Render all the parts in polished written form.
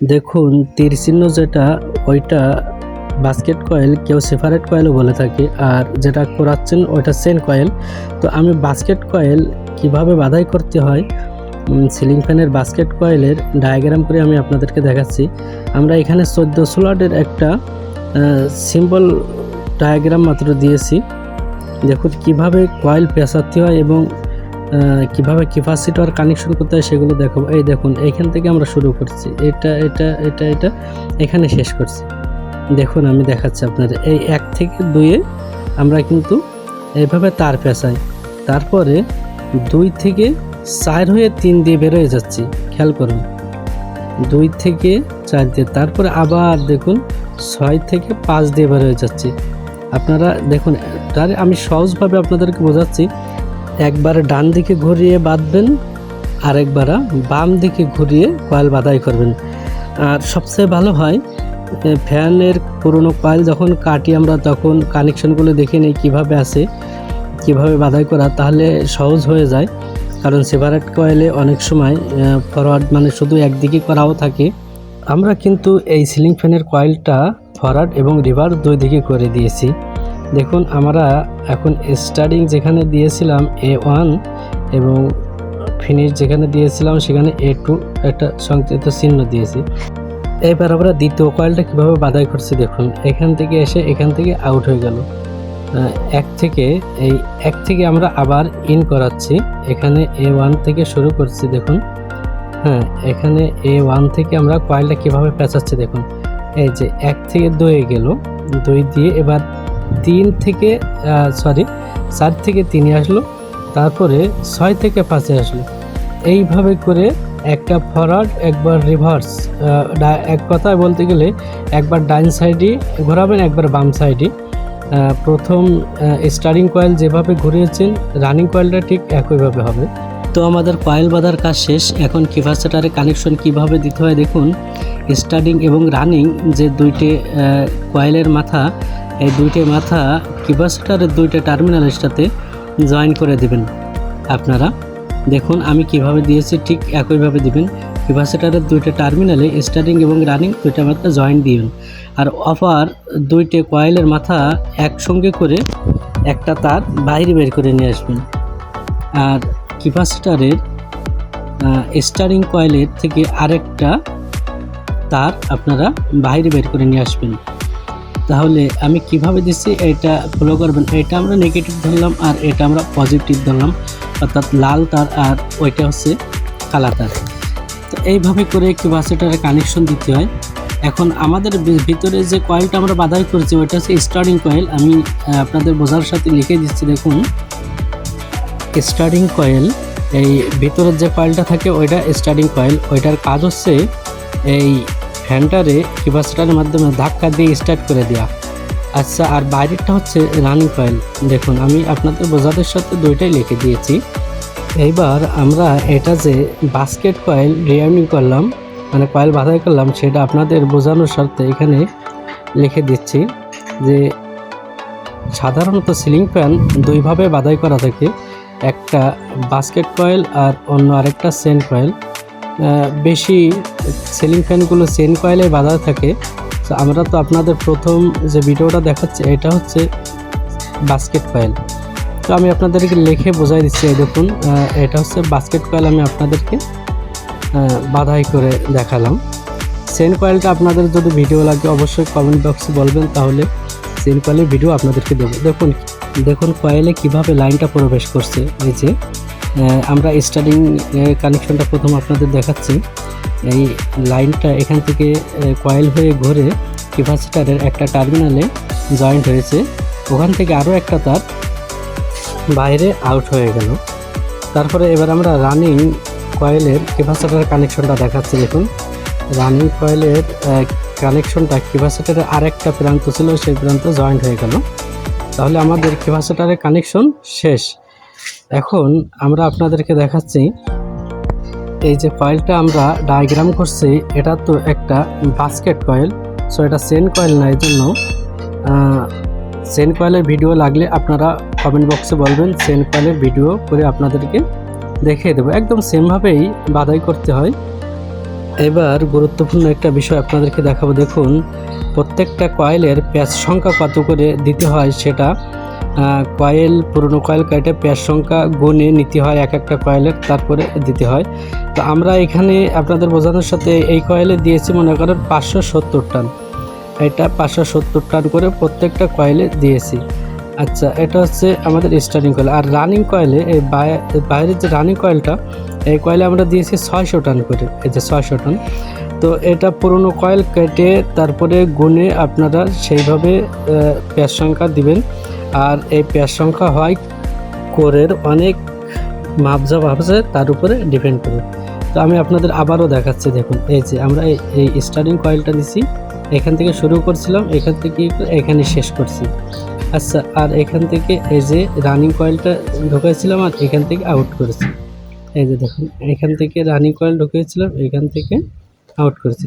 দেখুন তীর চিহ্ন যেটা ওইটা বাস্কেট কয়েল, কেউ সেপারেট কয়েলও বলে থাকে, আর যেটা করাচ্ছেন ওইটা চেন কয়েল। তো আমি বাস্কেট কয়েল কিভাবে বাধাই করতে হয় সিলিং ফ্যানের বাস্কেট কয়েলের ডায়াগ্রাম করে আমি আপনাদেরকে দেখাচ্ছি। আমরা এখানে 14 স্লটের একটা সিম্বল ডায়াগ্রাম মাত্র দিয়েছি। দেখুন কিভাবে কয়েল পেঁচাতে হয় এবং কিভাবে ক্যাপাসিটর কানেকশন করতে হয় সেগুলো দেখাবো। এই দেখুন এইখান থেকে আমরা শুরু করছি, এটা এটা এটা এটা এখানে শেষ করছি। দেখুন আমি দেখাচ্ছি আপনাদের, এই 1 থেকে 2-এ আমরা কিন্তু এইভাবে তার পেঁচাই, তারপরে 2 থেকে 4 হয়ে 3 দিয়ে বেরোয় যাচ্ছি। খেয়াল করুন 2 থেকে 4 দিয়ে, তারপরে আবার দেখুন 6 থেকে 5 দিয়ে বেরোয় যাচ্ছি। আপনারা দেখুন, তার আমি সহজভাবে আপনাদেরকে বোঝাচ্ছি। একবার ডান দিকে ঘুরিয়ে বাঁধবেন, আরেকবার বাম দিকে ঘুরিয়ে কয়েল বাঁধাই করবেন। আর সবচেয়ে ভালো হয় ফ্যানের পুরনো কয়েল যখন কাটি আমরা, তখন কানেকশনগুলো দেখে নিই কীভাবে আছে, কীভাবে বাঁধাই করা, তাহলে সহজ হয়ে যায়। কারণ সেপারেট কয়েলে অনেক সময় ফরওয়ার্ড মানে শুধু একদিকে করাও থাকে। আমরা কিন্তু এই সিলিং ফ্যানের কয়েলটা ফরওয়ার্ড এবং রিভার্স 2 দিকে করে দিয়েছি। দেখুন আমরা এখন স্টার্টিং যেখানে দিয়েছিলাম A1 এবং ফিনিশ যেখানে দিয়েছিলাম সেখানে A2 একটা সংকেত চিহ্ন দিয়েছি। এবার আমরা দ্বিতীয় কয়েলটা কীভাবে বাঁধাই করছি দেখুন, এখান থেকে এসে এখান থেকে আউট হয়ে গেল। এক থেকে আমরা আবার ইন করাচ্ছি। এখানে A1 থেকে শুরু করছি দেখুন। হ্যাঁ, এখানে A1 থেকে আমরা কয়েলটা কীভাবে পেঁচাচ্ছি দেখুন। এই যে 1 থেকে 2 গেল, 2 দিয়ে এবার 4 থেকে 3 আসলো, তারপরে 6 থেকে 5 আসলো। এইভাবে করে একটা ফরওয়ার্ড একবার রিভার্স, এক কথায় বলতে গেলে একবার ডাইন সাইডে ঘোরাবেন, একবার বাম সাইডে। প্রথম স্টার্টিং কয়েল যেভাবে ঘুরিয়েছেন রানিং কয়েলটা ঠিক একইভাবে হবে। তো আমাদের কয়েল বাঁধার কাজ শেষ। এখন ক্যাপাসিটরে কানেকশন কিভাবে দিতে হয় দেখুন। স্টার্টিং এবং রানিং যে 2টে কয়েলের মাথা, এই 2টে মাথা ক্যাপাসিটরের 2টে টার্মিনালের সাথে জয়েন করে দেবেন। আপনারা দেখুন আমি কিভাবে দিয়েছি, ঠিক একইভাবে দিবেন। ক্যাপাসিটরের 2টে টার্মিনালে স্টার্টিং এবং রানিং 2টা মাথা জয়েন দিবেন। আর অফার 2টে কয়েলের মাথা একসঙ্গে করে একটা তার বাইরে বের করে নিয়ে আসবেন। আর ক্যাপাসিটরের স্টারিং কয়েলের থেকে আরেকটা তার আপনারা বাইরে বের করে নিয়ে আসবেন। তাহলে আমি কিভাবে দিচ্ছি এটা ফলো করবেন। এটা আমরা নেগেটিভ ধরলাম আর এটা আমরা পজিটিভ ধরলাম, অর্থাৎ লাল তার আর ওইটা হচ্ছে কালা তার। তো এইভাবে করে ক্যাপাসিটরের কানেকশন দিতে হয়। এখন আমাদের ভিতরে যে কয়েলটা আমরা বাঁধাই করছি ওইটা হচ্ছে স্টার্টিং কয়েল। আমি আপনাদের বোঝার সাথে লিখে দিচ্ছি দেখুন। স্টার্টিং কয়েল, এই ভিতরের যে কয়েলটা থাকে ওইটা স্টার্টিং কয়েল। ওইটার কাজ হচ্ছে এই ফ্যানটারে ক্যাপাসিটরের মাধ্যমে ধাক্কা দিয়ে স্টার্ট করে দেওয়া। আচ্ছা, আর বাইরেরটা হচ্ছে রানিং কয়েল। দেখুন আমি আপনাদের বোঝানোর সাথে 2টাই লিখে দিয়েছি। এইবার আমরা এটা যে বাস্কেট কয়েল রিওয়ার্ডিং করলাম, মানে কয়েল বাঁধাই করলাম, সেটা আপনাদের বোঝানোর স্বার্থে এখানে লিখে দিচ্ছি যে সাধারণত সিলিং ফ্যান 2ভাবে বাঁধাই করা থাকে, একটা বাস্কেট কয়েল আর অন্য আরেকটা চেন কয়েল। বেশি সিলিং ফ্যানগুলো চেন কয়েলে বাঁধা থাকে। তো আমরা তো আপনাদের প্রথম যে ভিডিওটা দেখাচ্ছি এটা হচ্ছে বাস্কেট কয়েল। তো আমি আপনাদেরকে লিখে বোঝাই দিচ্ছি। এই দেখুন এটা হচ্ছে বাস্কেট কয়েল, আমি আপনাদেরকে বাঁধাই করে দেখালাম। চেন কয়েলটা আপনাদের যদি ভিডিও লাগে অবশ্যই কমেন্ট বক্সে বলবেন, তাহলে চেন কয়েলের ভিডিও আপনাদেরকে দেবো। দেখুন কয়েলে কিভাবে লাইনটা প্রবেশ করছে। এই যে আমরা স্টার্টিং কানেকশনটা প্রথম আপনাদের দেখাচ্ছি। এই লাইনটা এখান থেকে কয়েল হয়ে ঘুরে ক্যাপাসিটরের একটা টার্মিনালে জয়েন্ট হয়েছে, ওখান থেকে আরও একটা তার বাইরে আউট হয়ে গেল। তারপরে এবার আমরা রানিং কয়েলের ক্যাপাসিটরের কানেকশনটা দেখাচ্ছি। দেখুন রানিং কয়েলের কানেকশনটা ক্যাপাসিটরের আরেকটা প্রান্ত ছিল, সেই প্রান্ত জয়েন্ট হয়ে গেল। তাহলে আমাদের ক্যাপাসিটরের কানেকশন শেষ। এখন আমরা আপনাদেরকে দেখাচ্ছি এই যে কয়েলটা আমরা ডায়াগ্রাম করছি, এটা তো একটা বাস্কেট কয়েল। সো এটা চেন কয়েল না, এই জন্য চেন কয়েলের ভিডিও লাগলে আপনারা কমেন্ট বক্সে বলবেন, চেন কয়েলের ভিডিও করে আপনাদেরকে দেখিয়ে দেবো। একদম সেমভাবেই বাঁধাই করতে হয়। এবার গুরুত্বপূর্ণ একটা বিষয় আপনাদেরকে দেখাবো। দেখুন, প্রত্যেকটা কয়েলের প্যাচ সংখ্যা কত করে দিতে হয় সেটা কয়েল, পুরনো কয়েল কেটে প্যাচ সংখ্যা গুণে নিতে হয় এক একটা কয়েলের, তারপরে দিতে হয়। তো আমরা এখানে আপনাদের বোঝানোর সাথে এই কয়েলে দিয়েছি মনে করেন 570 টান, এটা 570 টান করে প্রত্যেকটা কয়েলে দিয়েছি। আচ্ছা, এটা হচ্ছে আমাদের স্টার্টিং কয়েল। আর রানিং কয়েলে এই বাইরের যে রানিং কয়েলটা, এই কয়েলে আমরা দিয়েছি 600 টান করে, এই যে 600 টান। তো এটা পুরনো কয়েল কেটে তারপরে গুণে আপনারা সেইভাবে প্যাচ সংখ্যা দিবেন। আর এই প্যাচ সংখ্যা হয় কোরের অনেক মাপঝাপ আছে, তার উপরে ডিপেন্ড করে। তো আমি আপনাদের আবারও দেখাচ্ছি। দেখুন, এই যে আমরা এই স্টার্টিং কয়েলটা দিছি, এখান থেকে শুরু করছিলাম, এখান থেকে এখানে শেষ করছি। আচ্ছা, আর এখান থেকে এই যে রানিং কয়েলটা ঢুকাইছিলাম আর এখান থেকে আউট করেছি। এই যে দেখুন, এখান থেকে রানিং কয়েল ঢুকিয়েছিলাম, এখান থেকে আউট করেছি।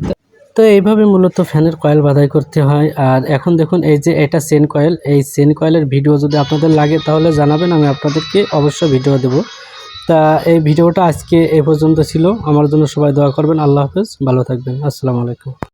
তো এইভাবে মূলত ফ্যানের কয়েল বাঁধাই করতে হয়। আর এখন দেখুন, এই যে এটা চেন কয়েল, এই চেন কয়েলের ভিডিও যদি আপনাদের লাগে তাহলে জানাবেন, আমি আপনাদেরকে অবশ্যই ভিডিও দেব। তা এই ভিডিওটা আজকে এই পর্যন্ত ছিল। আমার জন্য সবাই দোয়া করবেন। আল্লাহ হাফেজ, ভালো থাকবেন। আসসালামু আলাইকুম।